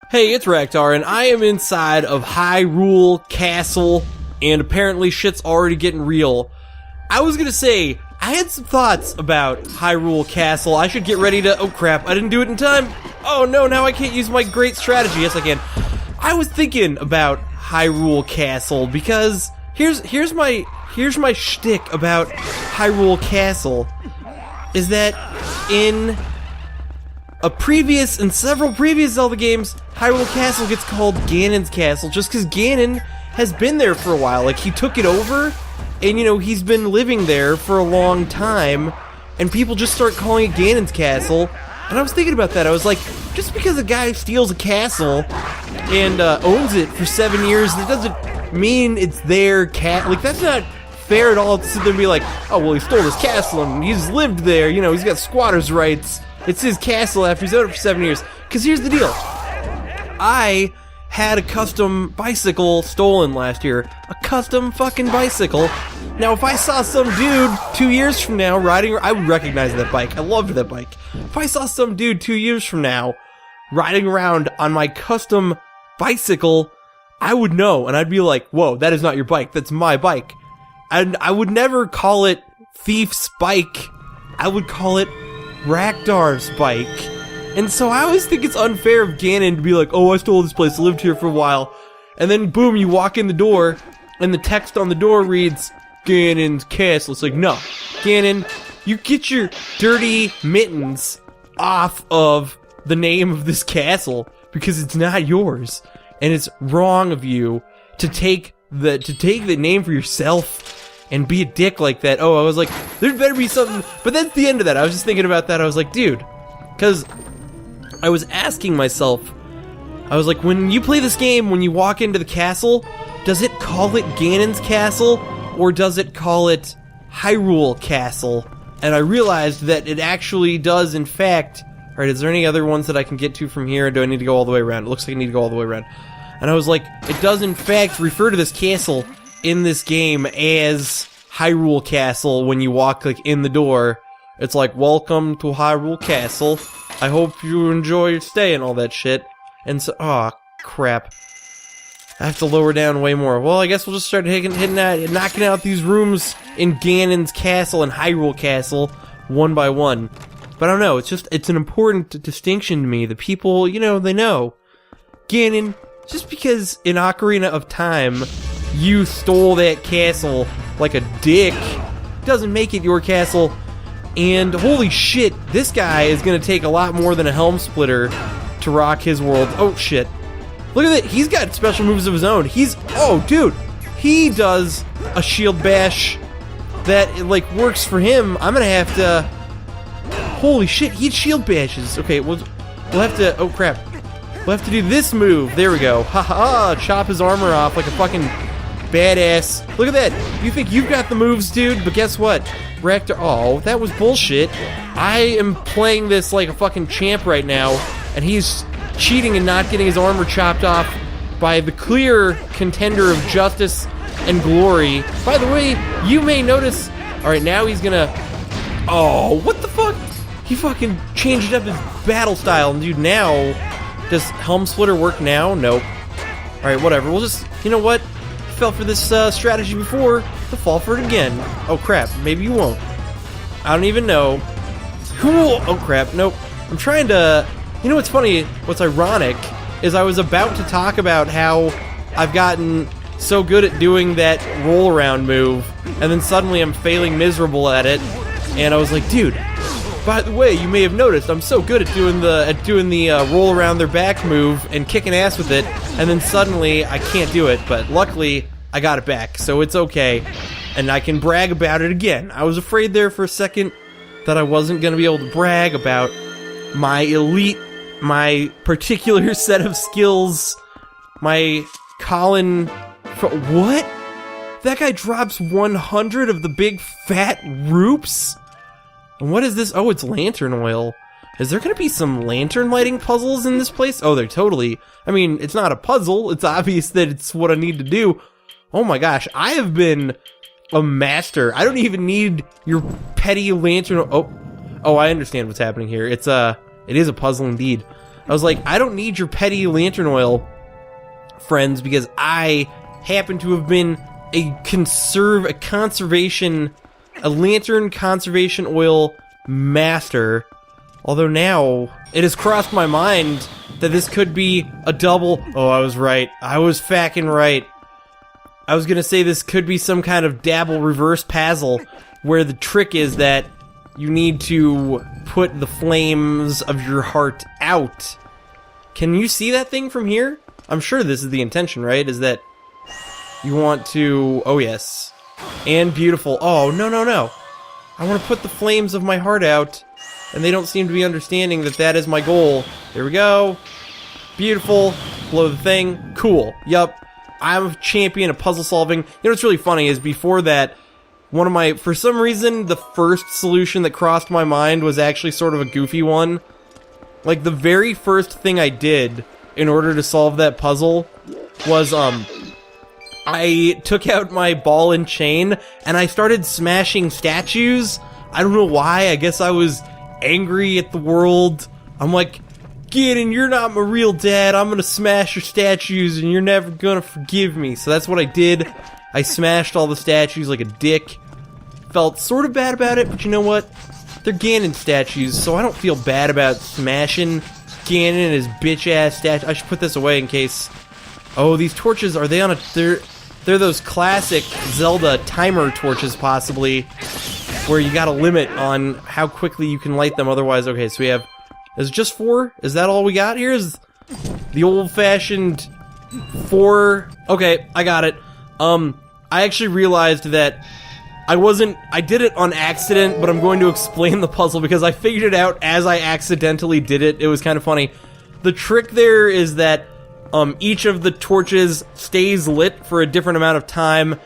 Hey, it's Raktar, and I am inside of Hyrule Castle, and apparently shit's already getting real. I was gonna say, I had some thoughts about Hyrule Castle. I should get ready to... Oh crap, I didn't do it in time. Oh no, now I can't use my great strategy. Yes, I can. I was thinking about Hyrule Castle, because here's my shtick about Hyrule Castle, is that in several previous Zelda games, Hyrule Castle gets called Ganon's Castle just because Ganon has been there for a while. Like, he took it over, and, you know, he's been living there for a long time, and people just start calling it Ganon's Castle. And I was thinking about that. I was like, just because a guy steals a castle and owns it for 7 years, that doesn't mean it's their like, that's not fair at all to sit there and be like, oh, well, he stole this castle and he's lived there, you know, he's got squatter's rights. It's his castle after he's owned it for 7 years. Because here's the deal. I had a custom bicycle stolen last year. A custom fucking bicycle. Now, if I saw some dude 2 years from now riding... I would recognize that bike. I loved that bike. If I saw some dude 2 years from now riding around on my custom bicycle, I would know. And I'd be like, whoa, that is not your bike. That's my bike. And I would never call it Thief's Bike. I would call it Raktar's bike. And so I always think it's unfair of Ganon to be like, oh, I stole this place, I lived here for a while, and then boom, you walk in the door, and the text on the door reads, Ganon's Castle. It's like, no, Ganon, you get your dirty mittens off of the name of this castle, because it's not yours, and it's wrong of you to take the name for yourself and be a dick like that. Oh, I was like, there better be something, but that's the end of that. I was just thinking about that. I was like, dude, because I was asking myself, I was like, when you play this game, when you walk into the castle, does it call it Ganon's Castle, or does it call it Hyrule Castle? And I realized that it actually does, in fact... Alright, is there any other ones that I can get to from here, or do I need to go all the way around? It looks like I need to go all the way around. And I was like, it does, in fact, refer to this castle in this game as Hyrule Castle when you walk, like, in the door. It's like, welcome to Hyrule Castle. I hope you enjoy your stay and all that shit. And so, oh crap. I have to lower down way more. Well, I guess we'll just start knocking out these rooms in Ganon's Castle and Hyrule Castle one by one. But I don't know, it's an important distinction to me. The people, you know, they know. Ganon, just because in Ocarina of Time you stole that castle like a dick, doesn't make it your castle. And holy shit, this guy is gonna take a lot more than a helm splitter to rock his world. Oh shit. Look at that, he's got special moves of his own. Oh dude, he does a shield bash that, like, works for him. I'm gonna have to... Holy shit, he shield bashes. Okay, we'll have to... Oh crap. We'll have to do this move. There we go. Ha, chop his armor off like a fucking badass. Look at that. You think you've got the moves, dude, but guess what? Raktar... Oh, that was bullshit. I am playing this like a fucking champ right now, and he's cheating and not getting his armor chopped off by the clear contender of justice and glory. By the way, you may notice... Alright, now he's gonna... Oh, what the fuck? He fucking changed up his battle style, and dude, now... Does Helm Splitter work now? Nope. Alright, whatever. We'll just... You know what? Fell for this strategy before, to fall for it again. Oh crap, maybe you won't. I don't even know. Cool! Oh crap, nope. I'm trying to... You know what's funny, what's ironic, is I was about to talk about how I've gotten so good at doing that roll-around move, and then suddenly I'm failing miserable at it, and I was like, dude, by the way, you may have noticed I'm so good at doing the roll around their back move and kicking ass with it, and then suddenly I can't do it, but luckily I got it back, so it's okay, and I can brag about it again. I was afraid there for a second that I wasn't going to be able to brag about my elite, my particular set of skills, my Colin... What? That guy drops 100 of the big fat roops? And what is this? Oh, it's lantern oil. Is there going to be some lantern lighting puzzles in this place? Oh, they're totally... I mean, it's not a puzzle. It's obvious that it's what I need to do. Oh my gosh, I have been a master. I don't even need your petty lantern... Oh, I understand what's happening here. It is a puzzle indeed. I was like, I don't need your petty lantern oil, friends, because I happen to have been a lantern conservation oil master. Although now, it has crossed my mind that this could be a double... Oh, I was right. I was fucking right. I was gonna say this could be some kind of dabble reverse puzzle, where the trick is that you need to put the flames of your heart out. Can you see that thing from here? I'm sure this is the intention, right? Is that you want to... Oh, yes. And beautiful. Oh, no, no, no. I want to put the flames of my heart out, and they don't seem to be understanding that that is my goal. There we go. Beautiful. Blow the thing. Cool. Yup. I'm a champion of puzzle solving. You know what's really funny is before that, for some reason, the first solution that crossed my mind was actually sort of a goofy one. Like, the very first thing I did in order to solve that puzzle was, I took out my ball and chain, and I started smashing statues. I don't know why. I guess I was angry at the world. I'm like, Ganon, you're not my real dad. I'm gonna smash your statues, and you're never gonna forgive me. So that's what I did. I smashed all the statues like a dick. Felt sort of bad about it, but you know what? They're Ganon statues, so I don't feel bad about smashing Ganon and his bitch-ass statue. I should put this away in case... Oh, these torches, are they on a... They're those classic Zelda timer torches, possibly, where you got a limit on how quickly you can light them, otherwise... Okay, so we have... Is it just 4? Is that all we got here? Is the old-fashioned 4... Okay, I got it. I actually realized that I did it on accident, but I'm going to explain the puzzle because I figured it out as I accidentally did it. It was kind of funny. The trick there is that each of the torches stays lit for a different amount of time,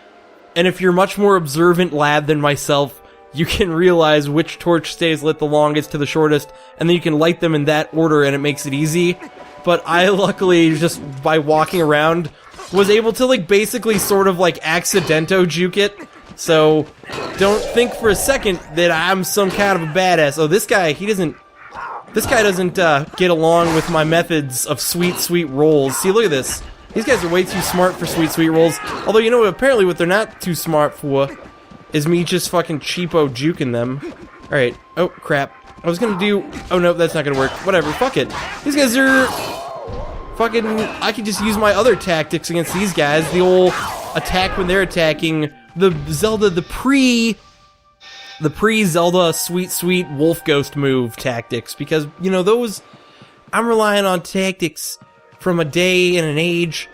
and if you're much more observant lad than myself, you can realize which torch stays lit the longest to the shortest, and then you can light them in that order, and it makes it easy. But I luckily, just by walking around, was able to, like, basically sort of, like, accidento juke it. So, don't think for a second that I'm some kind of a badass. Oh, this guy doesn't get along with my methods of sweet, sweet rolls. See, look at this. These guys are way too smart for sweet, sweet rolls. Although, you know, apparently what they're not too smart for is me just fucking cheapo juking them. Alright. Oh, crap. I was gonna do... Oh, no, that's not gonna work. Whatever, fuck it. These guys are... Fucking... I could just use my other tactics against these guys. The old attack when they're attacking... The Zelda, the pre-Zelda sweet, sweet wolf ghost move tactics. Because, you know, those... I'm relying on tactics from a day and an age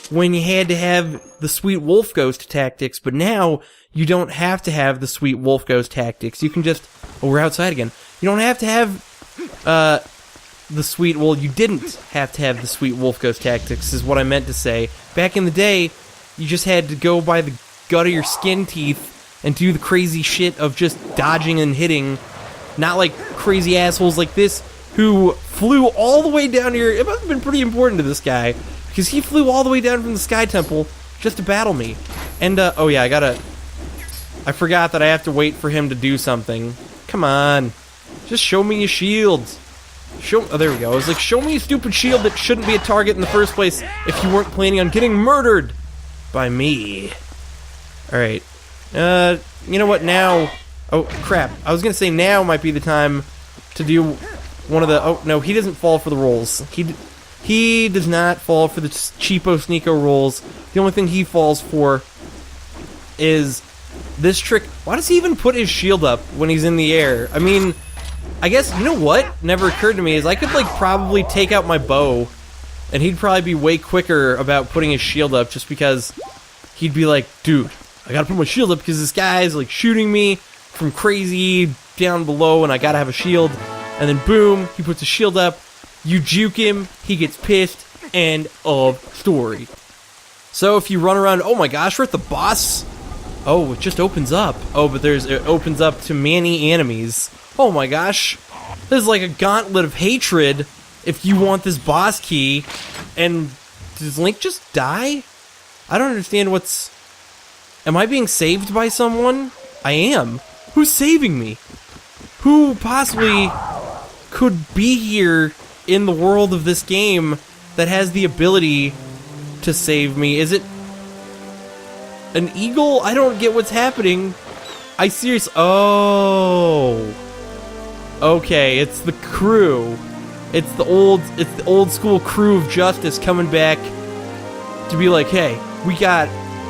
when you had to have the sweet wolf ghost tactics. But now, you don't have to have the sweet wolf ghost tactics. You can just... Oh, we're outside again. You don't have to have... the sweet... Well, you didn't have to have the sweet wolf ghost tactics, is what I meant to say. Back in the day, you just had to go by the gut of your skin teeth and do the crazy shit of just dodging and hitting. Not like crazy assholes like this, who flew all the way down here. It must have been pretty important to this guy, because he flew all the way down from the Sky Temple just to battle me. And, oh yeah, I forgot that I have to wait for him to do something. Come on. Just show me your shield. Oh, there we go. I was like, show me a stupid shield that shouldn't be a target in the first place if you weren't planning on getting murdered by me. Alright. You know what, now... Oh, crap. I was gonna say now might be the time to do one of the... Oh, no, he doesn't fall for the rolls. He does not fall for the cheapo sneako rolls. The only thing he falls for is this trick. Why does he even put his shield up when he's in the air? I mean... I guess, you know what never occurred to me is I could, like, probably take out my bow, and he'd probably be way quicker about putting his shield up, just because he'd be like, dude, I gotta put my shield up because this guy's, like, shooting me from crazy down below, and I gotta have a shield. And then, boom, he puts his shield up, you juke him, he gets pissed, end of story. So if you run around, oh my gosh, we're at the boss. Oh, it just opens up. Oh, but it opens up to many enemies. Oh my gosh, this is like a gauntlet of hatred if you want this boss key. And does Link just die? I don't understand what's... Am I being saved by someone? I am. Who's saving me? Who possibly could be here in the world of this game that has the ability to save me. Is it an eagle? I don't get what's happening. I seriously... Oh. Okay, it's the crew. It's the old school crew of justice coming back to be like, hey, we got...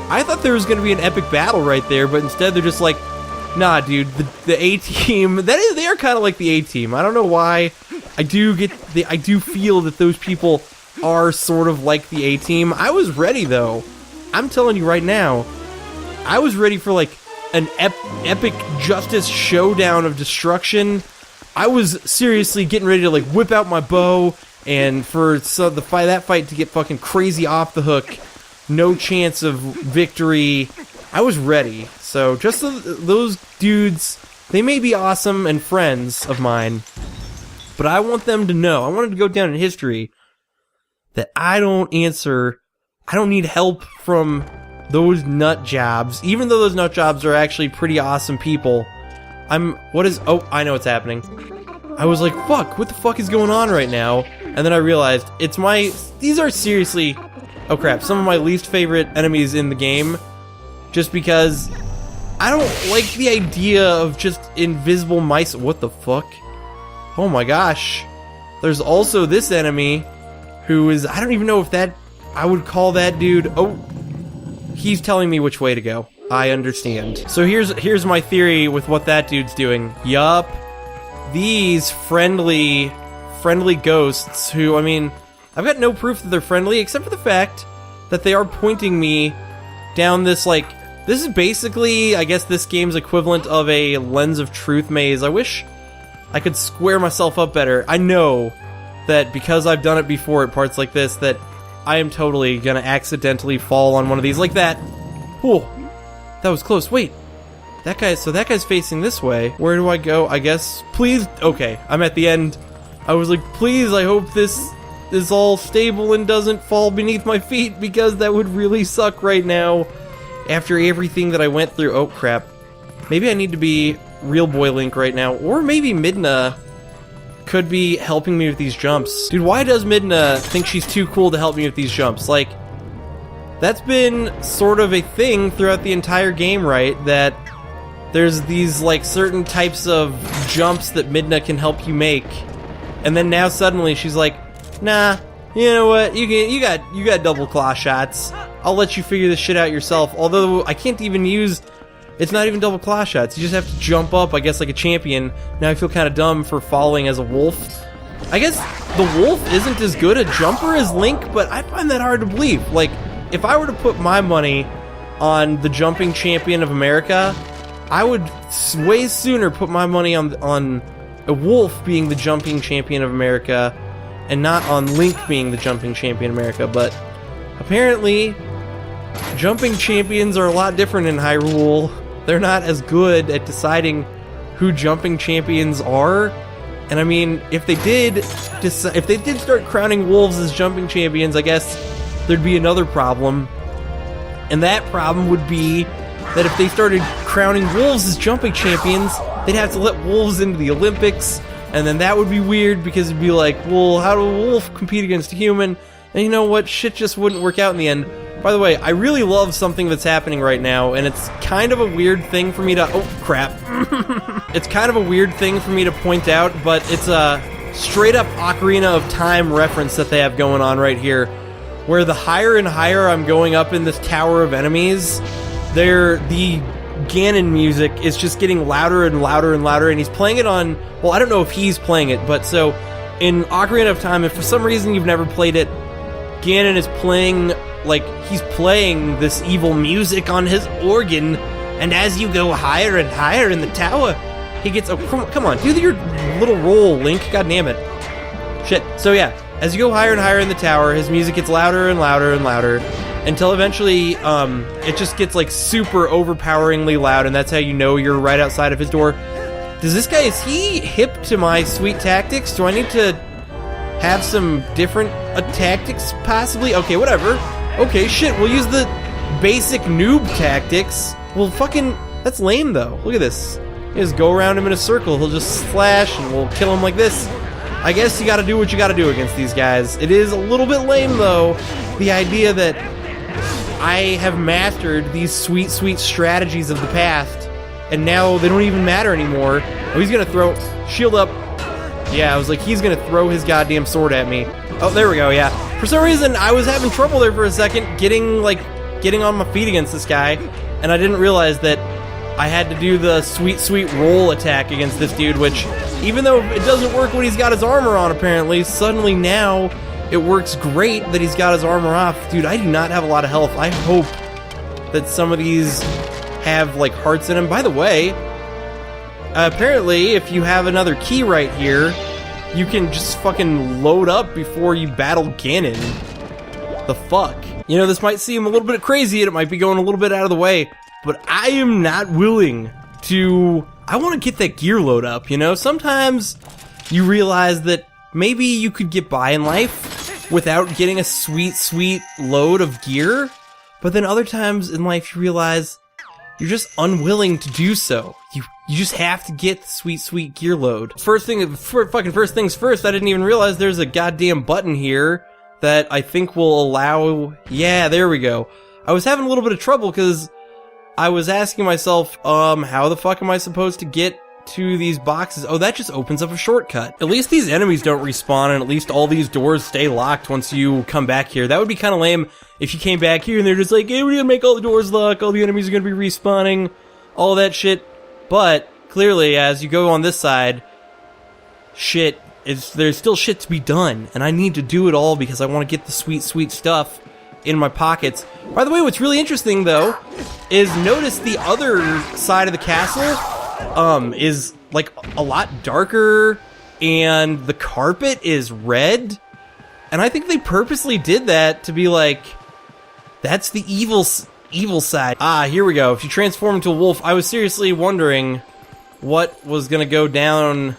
I thought there was going to be an epic battle right there, but instead they're just like, nah, dude, the A-team... They are kind of like the A-team. I don't know why. I do feel that those people are sort of like the A-team. I was ready, though. I'm telling you right now, I was ready for, like, an epic justice showdown of destruction. I was seriously getting ready to, like, whip out my bow, and for that fight to get fucking crazy off the hook, no chance of victory. I was ready. So, just those dudes, they may be awesome and friends of mine, but I want them to know, I wanted to go down in history, that I don't need help from those nut jobs, even though those nut jobs are actually pretty awesome people. Oh, I know what's happening. I was like, fuck, what the fuck is going on right now? And then I realized, these are seriously, oh crap, some of my least favorite enemies in the game, just because I don't like the idea of just invisible mice. What the fuck? Oh my gosh. There's also this enemy, who is, I don't even know if I would call that dude, oh, he's telling me which way to go. I understand. So here's my theory with what that dude's doing. Yup. These friendly ghosts who, I mean, I've got no proof that they're friendly except for the fact that they are pointing me down this, like, this is basically, I guess, this game's equivalent of a Lens of Truth maze. I wish I could square myself up better. I know that because I've done it before at parts like this, that I am totally gonna accidentally fall on one of these like that. Whoa, that was close. Wait, that guy's facing this way. Where do I go? I guess, please, okay, I'm at the end. I was like, please, I hope this is all stable and doesn't fall beneath my feet, because that would really suck right now after everything that I went through. Oh crap, maybe I need to be Real Boy Link right now, or maybe Midna could be helping me with these jumps. Dude, why does Midna think she's too cool to help me with these jumps? Like, that's been sort of a thing throughout the entire game, right? That there's these, like, certain types of jumps that Midna can help you make, and then now suddenly she's like, nah, you know what, you got double claw shots. I'll let you figure this shit out yourself. Although I can't even use, it's not even double claw shots. You just have to jump up, I guess, like a champion. Now I feel kind of dumb for falling as a wolf. I guess the wolf isn't as good a jumper as Link, but I find that hard to believe. Like, if I were to put my money on the jumping champion of America, I would way sooner put my money on a wolf being the jumping champion of America and not on Link being the jumping champion of America. But apparently, jumping champions are a lot different in Hyrule. They're not as good at deciding who jumping champions are. And I mean, if they did start crowning wolves as jumping champions, I guess there'd be another problem. And that problem would be that if they started crowning wolves as jumping champions, they'd have to let wolves into the Olympics, and then that would be weird because it'd be like, well, how do a wolf compete against a human? And you know what? Shit just wouldn't work out in the end. By the way, I really love something that's happening right now, and it's kind of a weird thing for me to... Oh, crap. It's kind of a weird thing for me to point out, but it's a straight-up Ocarina of Time reference that they have going on right here, where the higher and higher I'm going up in this tower of enemies, the Ganon music is just getting louder and louder and louder, and he's playing it on... Well, I don't know if he's playing it, but so, in Ocarina of Time, if for some reason you've never played it, Ganon is playing... Like, he's playing this evil music on his organ, and as you go higher and higher in the tower, he gets... Oh, come on, do your little roll, Link, god damn it. Shit. So yeah, as you go higher and higher in the tower, his music gets louder and louder and louder, until eventually, it just gets, like, super overpoweringly loud, and that's how you know you're right outside of his door. Does this guy, is he hip to my sweet tactics? Do I need to have some different tactics, possibly? Okay, whatever. Okay, shit, we'll use the basic noob tactics. Well, fucking... That's lame, though. Look at this. You just go around him in a circle. He'll just slash, and we'll kill him like this. I guess you gotta do what you gotta do against these guys. It is a little bit lame, though, the idea that I have mastered these sweet, sweet strategies of the past, and now they don't even matter anymore. Oh, he's gonna throw... Shield up. Yeah, I was like, he's gonna throw his goddamn sword at me. Oh, there we go, yeah. For some reason, I was having trouble there for a second, getting on my feet against this guy, and I didn't realize that I had to do the sweet, sweet roll attack against this dude, which, even though it doesn't work when he's got his armor on, apparently, suddenly now it works great that he's got his armor off. Dude, I do not have a lot of health. I hope that some of these have, like, hearts in them. By the way, apparently, if you have another key right here, you can just fucking load up before you battle Ganon. The fuck? You know, this might seem a little bit crazy, and it might be going a little bit out of the way, but I am not willing to... I want to get that gear load up, you know? Sometimes you realize that maybe you could get by in life without getting a sweet, sweet load of gear, but then other times in life you realize you're just unwilling to do so. You just have to get the sweet, sweet gear load. First things first, I didn't even realize there's a goddamn button here that I think will allow... Yeah, there we go. I was having a little bit of trouble because I was asking myself, how the fuck am I supposed to get to these boxes? Oh, that just opens up a shortcut. At least these enemies don't respawn, and at least all these doors stay locked once you come back here. That would be kind of lame if you came back here and they're just like, hey, we're gonna make all the doors lock, all the enemies are gonna be respawning, all that shit. But, clearly, as you go on this side, there's still shit to be done, and I need to do it all because I want to get the sweet, sweet stuff in my pockets. By the way, what's really interesting, though, is notice the other side of the castle is, like, a lot darker, and the carpet is red, and I think they purposely did that to be like, that's the evil side. Ah, here we go. If you transform into a wolf, I was seriously wondering what was gonna go down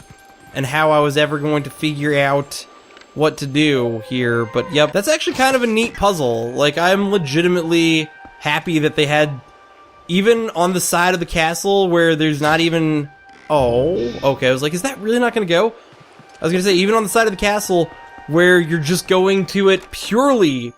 and how I was ever going to figure out what to do here, but yep, that's actually kind of a neat puzzle. Like, I'm legitimately happy that they had, even on the side of the castle where there's not even... Oh, okay, I was like, is that really not gonna go? I was gonna say, even on the side of the castle where you're just going to it purely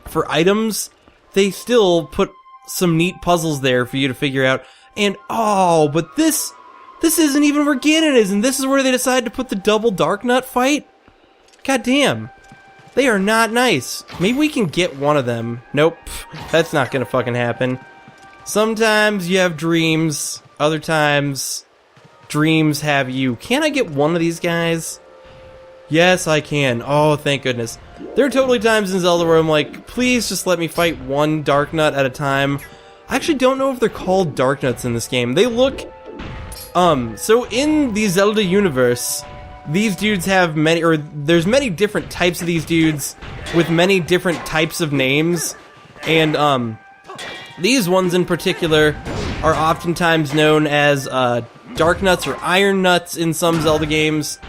for items, they still put some neat puzzles there for you to figure out. And, oh, but this isn't even where Ganon is, and this is where they decide to put the double Dark Nut fight? God damn. They are not nice. Maybe we can get one of them. Nope. That's not gonna fucking happen. Sometimes you have dreams. Other times, dreams have you. Can I get one of these guys? Yes, I can. Oh, thank goodness. There are totally times in Zelda where I'm like, please just let me fight one Dark Nut at a time. I actually don't know if they're called Dark Nuts in this game. They look... So in the Zelda universe, these dudes have there's many different types of these dudes with many different types of names, and these ones in particular are oftentimes known as Dark Nuts or Iron Nuts in some Zelda games.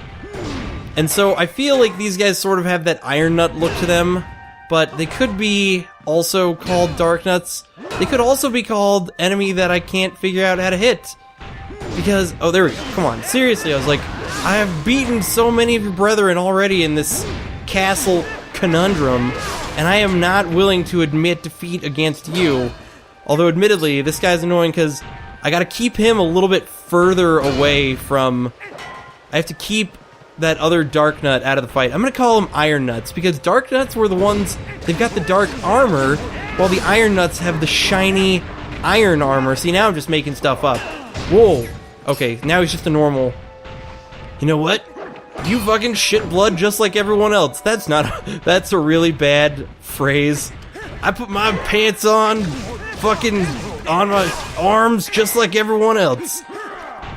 And so I feel like these guys sort of have that Iron Nut look to them, but they could be also called Dark Nuts. They could also be called enemy that I can't figure out how to hit. Because, oh, there we go. Come on. Seriously, I was like, I have beaten so many of your brethren already in this castle conundrum, and I am not willing to admit defeat against you. Although, admittedly, this guy's annoying because I gotta keep him a little bit further away from... I have to keep that other Dark Nut out of the fight. I'm gonna call them Iron Nuts, because Dark Nuts were the ones... They've got the dark armor, while the Iron Nuts have the shiny iron armor. See, now I'm just making stuff up. Whoa. Okay, now he's just a normal... You know what? You fucking shit blood just like everyone else. That's not... That's a really bad phrase. I put my pants on, fucking on my arms just like everyone else.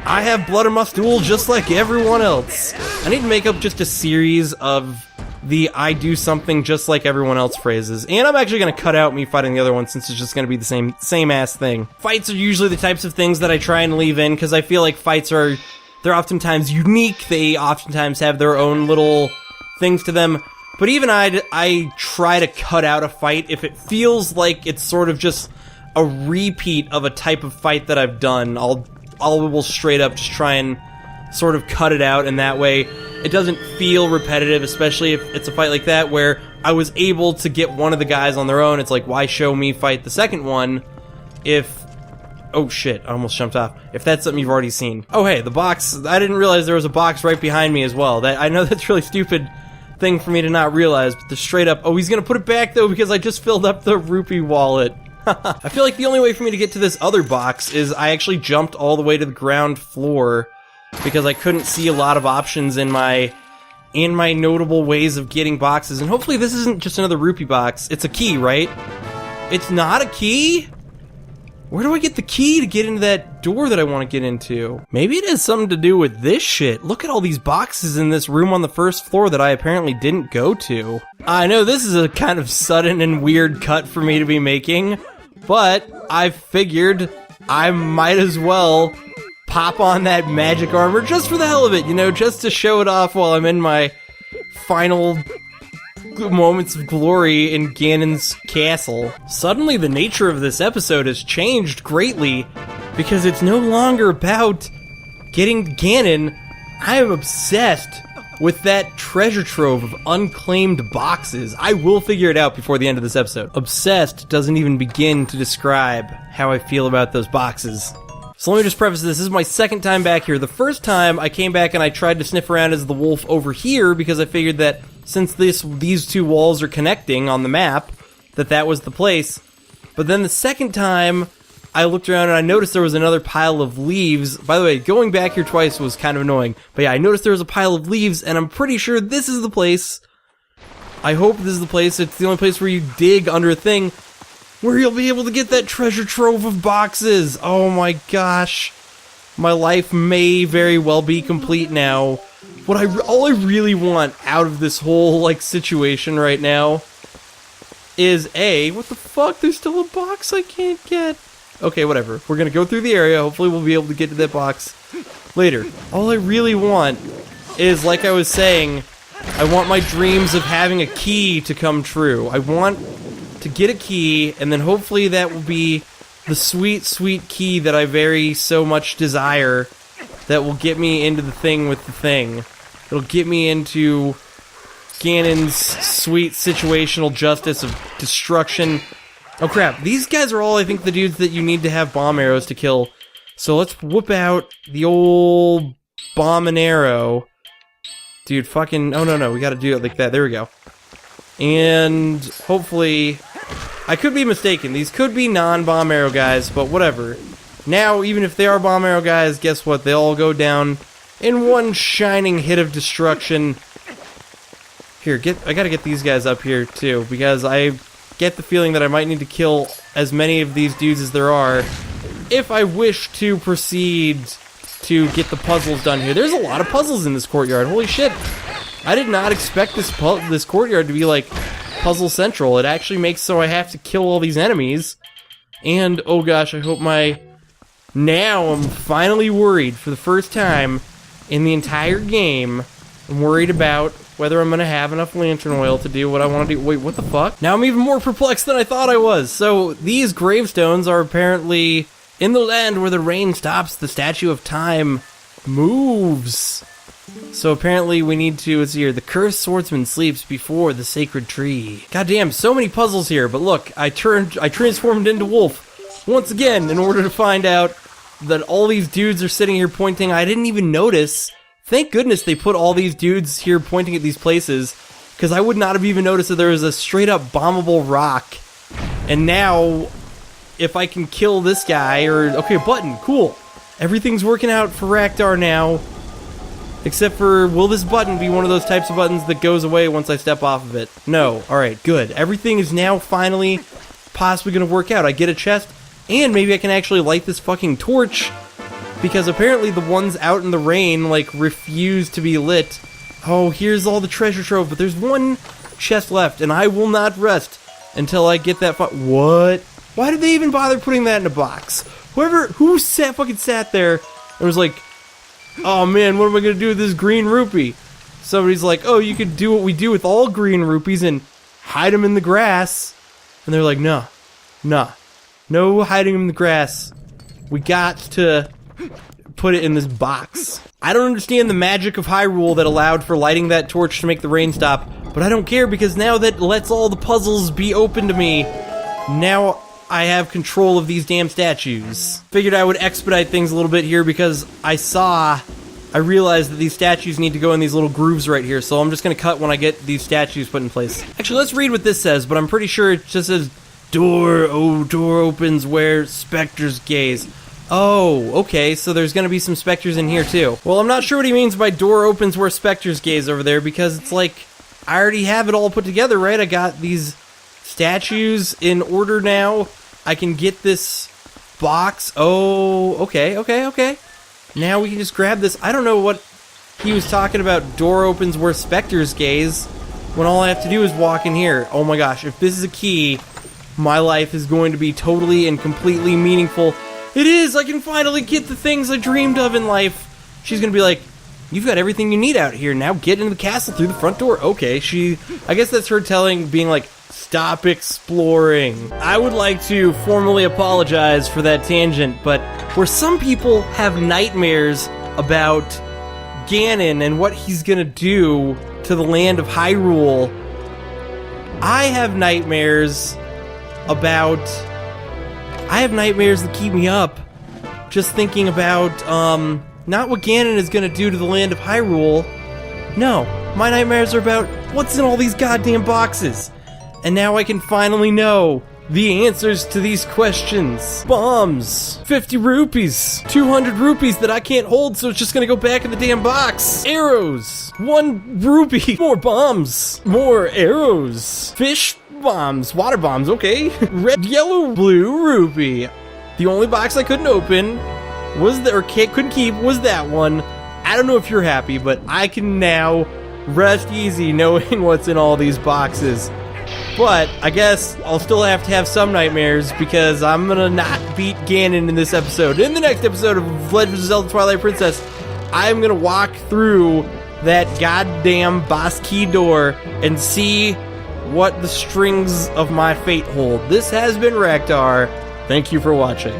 I have blood in my stool just like everyone else. I need to make up just a series of the I do something just like everyone else phrases. And I'm actually going to cut out me fighting the other one since it's just going to be the same ass thing. Fights are usually the types of things that I try and leave in because I feel like fights are... They're oftentimes unique. They oftentimes have their own little things to them. But even I try to cut out a fight if it feels like it's sort of just a repeat of a type of fight that I've done. I will straight up just try and sort of cut it out, and that way it doesn't feel repetitive, especially if it's a fight like that where I was able to get one of the guys on their own. It's like, why show me fight the second one if... Oh shit, I almost jumped off. If that's something you've already seen. Oh hey, the box. I didn't realize there was a box right behind me as well. I know that's a really stupid thing for me to not realize, but they're straight up... Oh, he's gonna put it back though because I just filled up the rupee wallet. I feel like the only way for me to get to this other box is I actually jumped all the way to the ground floor because I couldn't see a lot of options in my notable ways of getting boxes. And hopefully this isn't just another rupee box. It's a key, right? It's not a key? Where do I get the key to get into that door that I want to get into? Maybe it has something to do with this shit. Look at all these boxes in this room on the first floor that I apparently didn't go to. I know this is a kind of sudden and weird cut for me to be making, but I figured I might as well pop on that magic armor just for the hell of it, you know, just to show it off while I'm in my final moments of glory in Ganon's castle. Suddenly the nature of this episode has changed greatly because it's no longer about getting Ganon. I am obsessed with that treasure trove of unclaimed boxes. I will figure it out before the end of this episode. Obsessed doesn't even begin to describe how I feel about those boxes. So let me just preface this is my second time back here. The first time I came back and I tried to sniff around as the wolf over here because I figured that since these two walls are connecting on the map, that was the place. But then the second time, I looked around and I noticed there was another pile of leaves. By the way, going back here twice was kind of annoying. But yeah, I noticed there was a pile of leaves, and I'm pretty sure this is the place. I hope this is the place. It's the only place where you dig under a thing, where you'll be able to get that treasure trove of boxes. Oh my gosh. My life may very well be complete now. All I really want out of this whole, like, situation right now is what the fuck? There's still a box I can't get. Okay, whatever. We're gonna go through the area. Hopefully we'll be able to get to that box later. All I really want is, like I was saying, I want my dreams of having a key to come true. I want to get a key, and then hopefully that will be the sweet, sweet key that I very so much desire that will get me into the thing with the thing. It'll get me into Ganon's sweet situational justice of destruction. Oh crap, these guys are all, I think, the dudes that you need to have bomb arrows to kill. So let's whoop out the old bomb and arrow. Dude, fucking... Oh, no, we gotta do it like that. There we go. And hopefully... I could be mistaken. These could be non-bomb arrow guys, but whatever. Now, even if they are bomb arrow guys, guess what? They all go down in one shining hit of destruction. Here, I gotta get these guys up here, too, because I get the feeling that I might need to kill as many of these dudes as there are if I wish to proceed to get the puzzles done here. There's a lot of puzzles in this courtyard. Holy shit. I did not expect this courtyard to be, like, puzzle central. It actually makes so I have to kill all these enemies. And, oh gosh, I hope now I'm finally worried for the first time in the entire game. I'm worried about whether I'm going to have enough lantern oil to do what I want to do. Wait, what the fuck? Now I'm even more perplexed than I thought I was. So, these gravestones are apparently in the land where the rain stops, the statue of time moves. So apparently we need to, let's see here, the cursed swordsman sleeps before the sacred tree. Goddamn, so many puzzles here, but look, I transformed into wolf once again in order to find out that all these dudes are sitting here pointing. I didn't even notice. Thank goodness they put all these dudes here pointing at these places, because I would not have even noticed that there was a straight up bombable rock. And now, if I can kill this guy, okay, button, cool. Everything's working out for Raktar now. Except for, will this button be one of those types of buttons that goes away once I step off of it? No. Alright, good. Everything is now finally possibly going to work out. I get a chest, and maybe I can actually light this fucking torch, because apparently the ones out in the rain, like, refuse to be lit. Oh, here's all the treasure trove, but there's one chest left, and I will not rest until I get that what? Why did they even bother putting that in a box? Who fucking sat there and was like, oh man, what am I gonna do with this green rupee? Somebody's like, oh, you could do what we do with all green rupees and hide them in the grass. And they're like, no hiding them in the grass. We got to put it in this box. I don't understand the magic of Hyrule that allowed for lighting that torch to make the rain stop, but I don't care because now that lets all the puzzles be open to me, now I have control of these damn statues. Figured I would expedite things a little bit here because I realized that these statues need to go in these little grooves right here, so I'm just gonna cut when I get these statues put in place. Actually, let's read what this says, but I'm pretty sure it just says, door opens where specters gaze. Oh, okay, so there's gonna be some specters in here too. Well, I'm not sure what he means by door opens where specters gaze over there, because it's like, I already have it all put together, right? I got these statues in order now. I can get this box. Oh, okay. Now we can just grab this. I don't know what he was talking about, door opens where specters gaze, when all I have to do is walk in here. Oh my gosh, if this is a key, my life is going to be totally and completely meaningful. It is! I can finally get the things I dreamed of in life. She's gonna be like, you've got everything you need out here, now get into the castle through the front door. Okay, I guess that's her being like, stop exploring. I would like to formally apologize for that tangent, but where some people have nightmares about Ganon and what he's gonna do to the land of Hyrule, I have nightmares that keep me up just thinking about, not what Ganon is gonna do to the land of Hyrule. No, my nightmares are about what's in all these goddamn boxes. And now I can finally know the answers to these questions. Bombs. 50 rupees. 200 rupees that I can't hold, so it's just gonna go back in the damn box. Arrows. 1 rupee. More bombs. More arrows. Fish bombs. Water bombs, okay. Red, yellow, blue rupee. The only box I couldn't open couldn't keep was that one. I don't know if you're happy, but I can now rest easy knowing what's in all these boxes. But I guess I'll still have to have some nightmares because I'm gonna not beat Ganon in this episode. In the next episode of Legend of Zelda Twilight Princess, I'm gonna walk through that goddamn boss key door and see what the strings of my fate hold. This has been Raktar. Thank you for watching.